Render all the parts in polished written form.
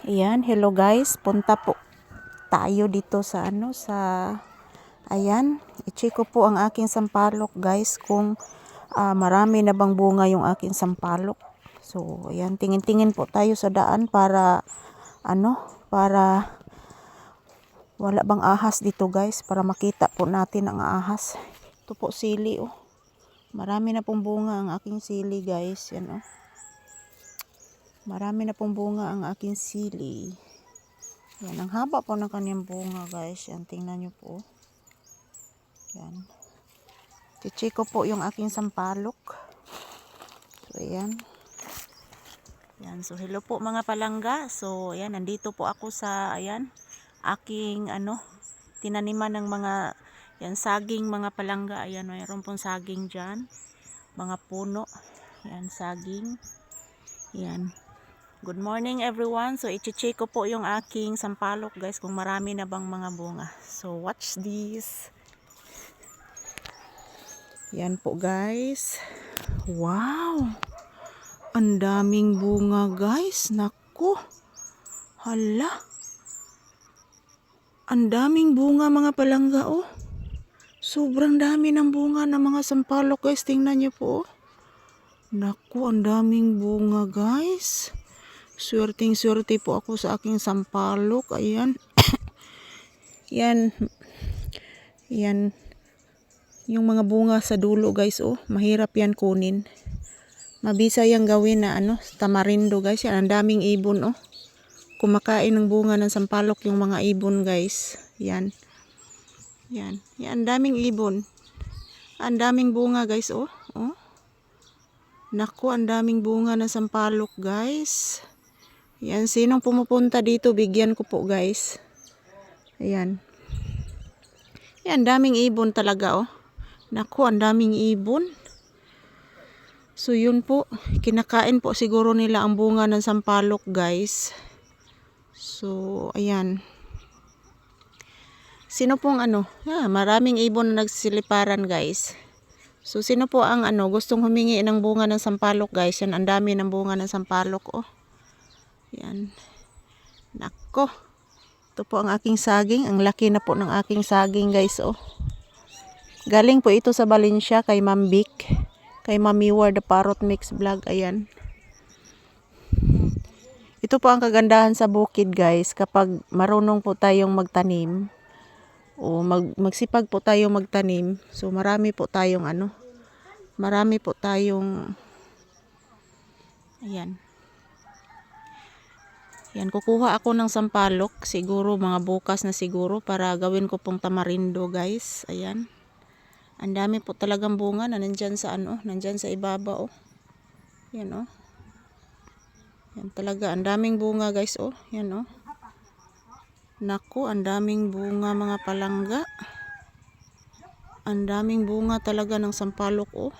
Ayan, hello guys. Punta po tayo dito sa ayan, i-check ko po ang aking sampalok guys kung marami na bang bunga yung aking sampalok. So, ayan, tingin-tingin po tayo sa daan para para wala bang ahas dito guys, para makita po natin ang ahas. Ito po sili oh. Marami na pong bunga ang aking sili guys, yan oh. Marami na pong bunga ang aking sili. Yan, ang haba po ng kanyang bunga guys. Yan, tingnan nyo po. Yan. Chichi ko po yung aking sampalok. So, ayan. Yan, so hello po mga palangga. So, ayan, nandito po ako sa, ayan, aking, tinaniman ng mga, yan, saging mga palangga. Ayan, mayroon pong saging dyan. Mga puno. Yan, saging. Yan. Good morning everyone. So i-check ko po yung aking sampalok guys kung marami na bang mga bunga. So watch this. Yan po guys. Wow. Ang daming bunga guys. Naku. Hala. Ang daming bunga mga palangga oh. Sobrang dami ng bunga ng mga sampalok guys. Tingnan niyo po oh. Naku, ang daming bunga guys. Swerteng-swerte po ako sa aking sampalok. Ayan. Yan. Yan. Yung mga bunga sa dulo guys oh. Mahirap yan kunin. Mabisa yang gawin na tamarindo guys. Yan. Ang daming ibon oh. Kumakain ng bunga ng sampalok yung mga ibon guys. Yan. Yan. Yan. Ang daming ibon. Ang daming bunga guys oh. Oh. Naku, ang daming bunga ng sampalok guys. Yan, sinong pumupunta dito, bigyan ko po guys. Ayan. Yan, daming ibon talaga oh. Naku, ang daming ibon. So yun po, kinakain po siguro nila ang bunga ng sampalok guys. So, ayan. Sino pong maraming ibon na nagsiliparan guys. So sino po ang gustong humingi ng bunga ng sampalok guys. Yan, ang dami ng bunga ng sampalok oh. Yan. Nako. Ito po ang aking saging. Ang laki na po ng aking saging guys oh. Galing po ito sa Valencia kay Ma'am Vic. Kay Mami War the Parrot Mix Vlog. Ayan. Ito po ang kagandahan sa bukid guys. Kapag marunong po tayong magtanim. O magsipag po tayong magtanim. So marami po tayong marami po tayong ayan. Yan, kukuha ako ng sampalok, siguro mga bukas na siguro para gawin ko pong tamarindo guys. Ayan. Ang dami po talagang bunga na nandyan sa nandyan sa ibaba oh. Yan oh. Yan talaga, ang daming bunga guys oh. Yan oh. Naku, ang daming bunga mga palangga. Ang daming bunga talaga ng sampalok oh.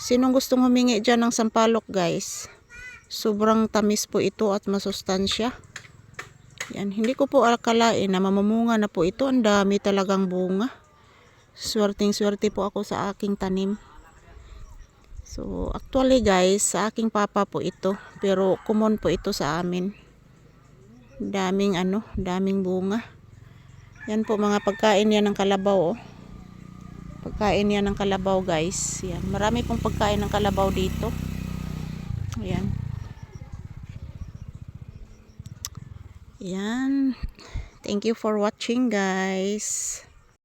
Sinong gustong humingi dyan ng sampalok guys? Sobrang tamis po ito at masustansya. Yan, hindi ko po akalain na mamamunga na po ito. Ang dami talagang bunga. Swerteng-swerte po ako sa aking tanim. So, actually guys, sa aking papa po ito. Pero common po ito sa amin. Daming daming bunga. Yan po mga pagkain yan ng kalabaw oh. Pagkain yan ng kalabaw guys. Yan, marami pong pagkain ng kalabaw dito. Ayan. Yan. Thank you for watching guys.